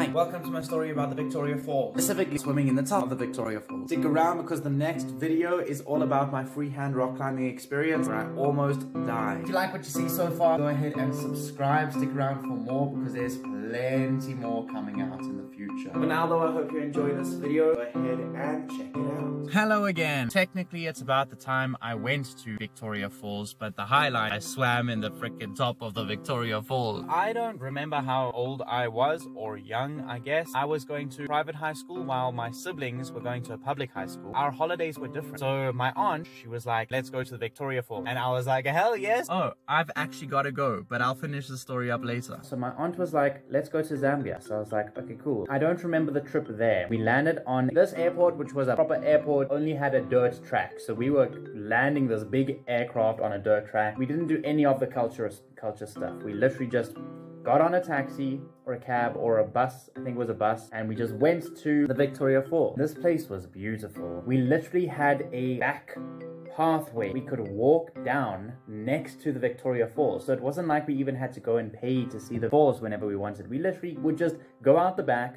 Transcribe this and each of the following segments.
Hi, welcome to my story about the Victoria Falls, specifically swimming in the top of the Victoria Falls. Stick around because the next video is all about my freehand rock climbing experience where I almost died. If you like what you see so far, go ahead and subscribe, stick around for more because there's plenty more coming out in the future. For now though, I hope you enjoy this video. Go ahead and check it out. Hello again. Technically it's about the time I went to Victoria Falls, but the highlight, I swam in the freaking top of the Victoria Falls. I don't remember how old I was, or young I guess. I was going to private high school while my siblings were going to a public high school. Our holidays were different. So my aunt, she was like, let's go to the Victoria Falls. And I was like, hell yes. Oh, I've actually got to go, but I'll finish the story up later. So my aunt was like, let's go to Zambia. So I was like, okay, cool. I don't remember the trip there. We landed on this airport, which was a proper airport, only had a dirt track. So we were landing this big aircraft on a dirt track. We didn't do any of the culture stuff. We literally just got on a taxi or a cab or a bus, I think it was a bus, and we just went to the Victoria Falls. This place was beautiful. We literally had a back pathway we could walk down next to the Victoria Falls. So it wasn't like we even had to go and pay to see the falls whenever we wanted. We literally would just go out the back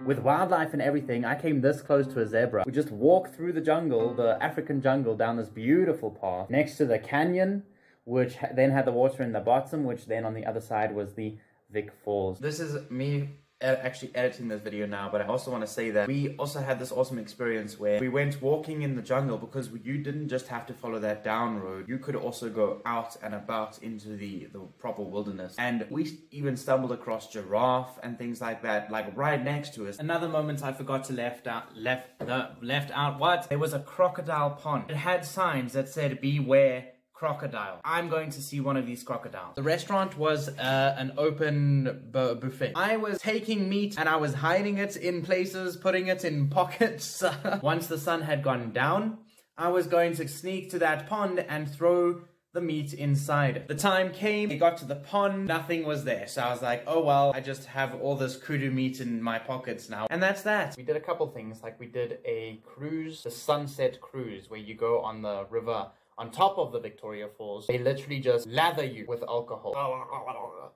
with wildlife and everything. I came this close to a zebra. We just walked through the jungle, the African jungle, down this beautiful path next to the canyon, which then had the water in the bottom, which then on the other side was the Vic Falls. This is me actually editing this video now, but I also want to say that we also had this awesome experience where we went walking in the jungle because you didn't just have to follow that down road. You could also go out and about into the proper wilderness. And we even stumbled across giraffe and things like that, like right next to us. Another moment I forgot to left out what? There was a crocodile pond. It had signs that said, beware crocodile. I'm going to see one of these crocodiles. The restaurant was an open buffet. I was taking meat and I was hiding it in places, putting it in pockets. Once the sun had gone down, I was going to sneak to that pond and throw the meat inside. The time came, we got to the pond, nothing was there. So I was like, oh well, I just have all this kudu meat in my pockets now. And that's that. We did a couple things, like we did a cruise, the sunset cruise, where you go on the river on top of the Victoria Falls. They literally just lather you with alcohol.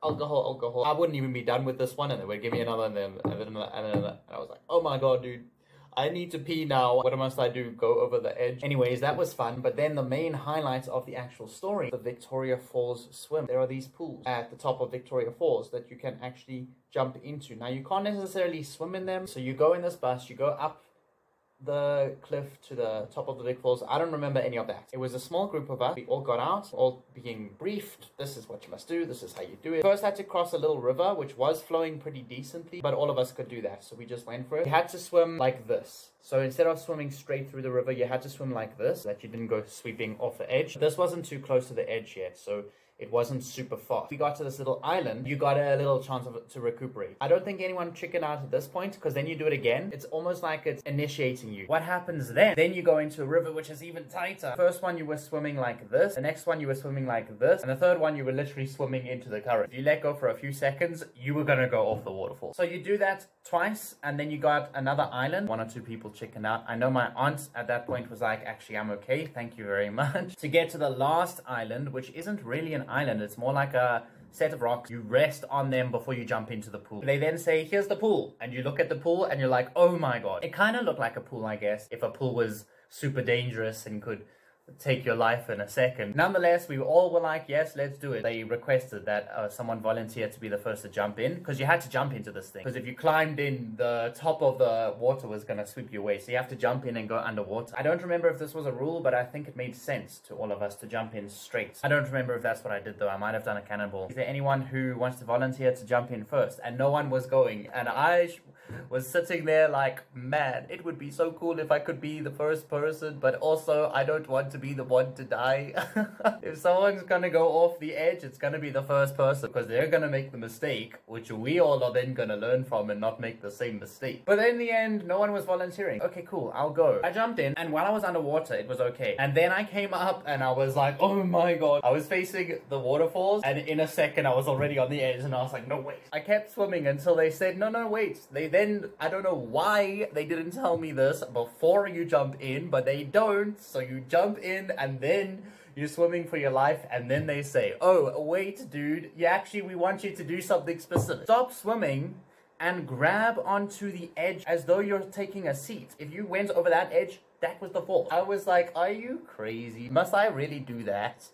Alcohol. I wouldn't even be done with this one, and they would give me another, and then I was like, oh my god, dude, I need to pee now. What must I do? Go over the edge? Anyways, that was fun. But then the main highlights of the actual story, the Victoria Falls swim. There are these pools at the top of Victoria Falls that you can actually jump into. Now, you can't necessarily swim in them. So you go in this bus, you go up the cliff to the top of the Vic Falls. I don't remember any of that. It was a small group of us. We all got out, all being briefed. This is what you must do. This is how you do it. First, I had to cross a little river, which was flowing pretty decently, but all of us could do that. So we just went for it. We had to swim like this. So instead of swimming straight through the river, you had to swim like this, so that you didn't go sweeping off the edge. This wasn't too close to the edge yet, so it wasn't super fast. We got to this little island, you got a little chance to recuperate. I don't think anyone chickened out at this point, because then you do it again. It's almost like it's initiating you. What happens then? Then you go into a river which is even tighter. First one you were swimming like this, the next one you were swimming like this, and the third one you were literally swimming into the current. If you let go for a few seconds, you were gonna go off the waterfall. So you do that twice, and then you got another island. One or two people chickened out. I know my aunt at that point was like, actually I'm okay, thank you very much. To get to the last island, which isn't really an island, it's more like a set of rocks. You rest on them before you jump into the pool. They then say, here's the pool, and you look at the pool and you're like, oh my god. It kind of looked like a pool, I guess, if a pool was super dangerous and could take your life in a second. Nonetheless, we all were like, yes, let's do it. They requested that someone volunteer to be the first to jump in, because you had to jump into this thing. Because if you climbed in, the top of the water was gonna sweep you away. So you have to jump in and go underwater. I don't remember if this was a rule, but I think it made sense to all of us to jump in straight. I don't remember if that's what I did though. I might have done a cannonball. Is there anyone who wants to volunteer to jump in first? And no one was going. And I was sitting there like, man, it would be so cool if I could be the first person, but also I don't want to be the one to die. If someone's gonna go off the edge, it's gonna be the first person, because they're gonna make the mistake, which we all are then gonna learn from and not make the same mistake. But in the end, no one was volunteering. Okay, cool, I'll go. I jumped in, and while I was underwater, it was okay. And then I came up, and I was like, oh my god. I was facing the waterfalls, and in a second, I was already on the edge, and I was like, no, wait. I kept swimming until they said, no, wait. They then, I don't know why they didn't tell me this before you jump in, but they don't. So you jump in, and then you're swimming for your life, and then they say, oh, wait, dude, we want you to do something specific. Stop swimming and grab onto the edge as though you're taking a seat. If you went over that edge, that was the fall. I was like, are you crazy? Must I really do that?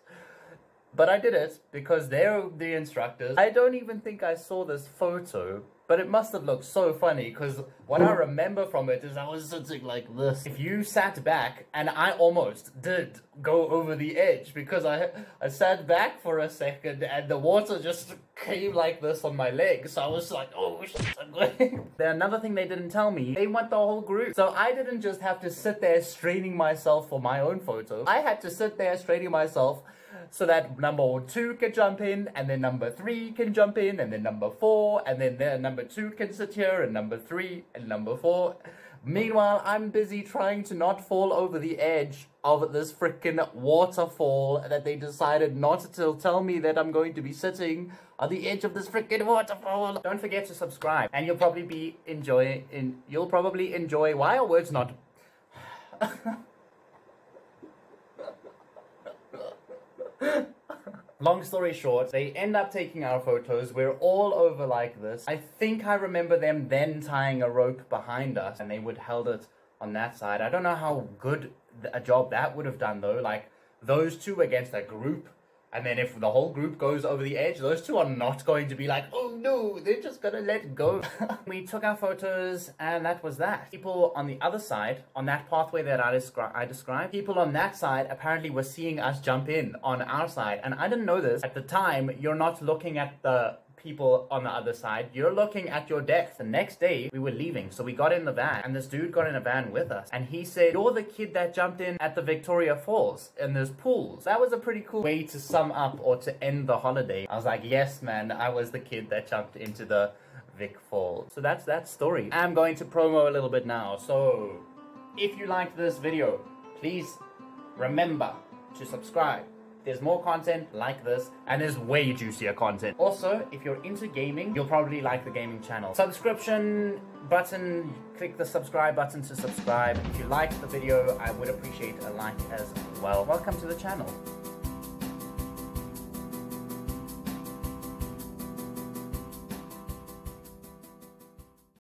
But I did it because they're the instructors. I don't even think I saw this photo, but it must have looked so funny because what I remember from it is I was sitting like this. If you sat back, and I almost did go over the edge because I sat back for a second and the water just came like this on my legs. So I was like, oh shit, I'm going. Then another thing they didn't tell me, they went the whole group. So I didn't just have to sit there straining myself for my own photo. I had to sit there straining myself so that number 2 can jump in, and then number 3 can jump in, and then number 4, and then number 2 can sit here, and number 3, and number 4. Meanwhile, I'm busy trying to not fall over the edge of this freaking waterfall that they decided not to tell me that I'm going to be sitting on the edge of this freaking waterfall. Don't forget to subscribe, and you'll probably enjoy, why are words not... Long story short, they end up taking our photos. We're all over like this. I think I remember them then tying a rope behind us and they would held it on that side. I don't know how good a job that would have done though. Like those two against a group. And then if the whole group goes over the edge, those two are not going to be like, oh no, they're just gonna let go. We took our photos and that was that. People on the other side, on that pathway that I described, people on that side apparently were seeing us jump in on our side. And I didn't know this. At the time, you're not looking at the people on the other side, you're looking at your deck. The next day we were leaving, so we got in the van and this dude got in a van with us and he said, you're the kid that jumped in at the Victoria Falls and there's pools. That was a pretty cool way to sum up or to end the holiday. I was like, yes man, I was the kid that jumped into the Vic Falls. So that's that story. I'm going to promo a little bit now. So if you liked this video, please remember to subscribe. There's more content like this, and there's way juicier content. Also, if you're into gaming, you'll probably like the gaming channel. Subscription button, click the subscribe button to subscribe. If you liked the video, I would appreciate a like as well. Welcome to the channel.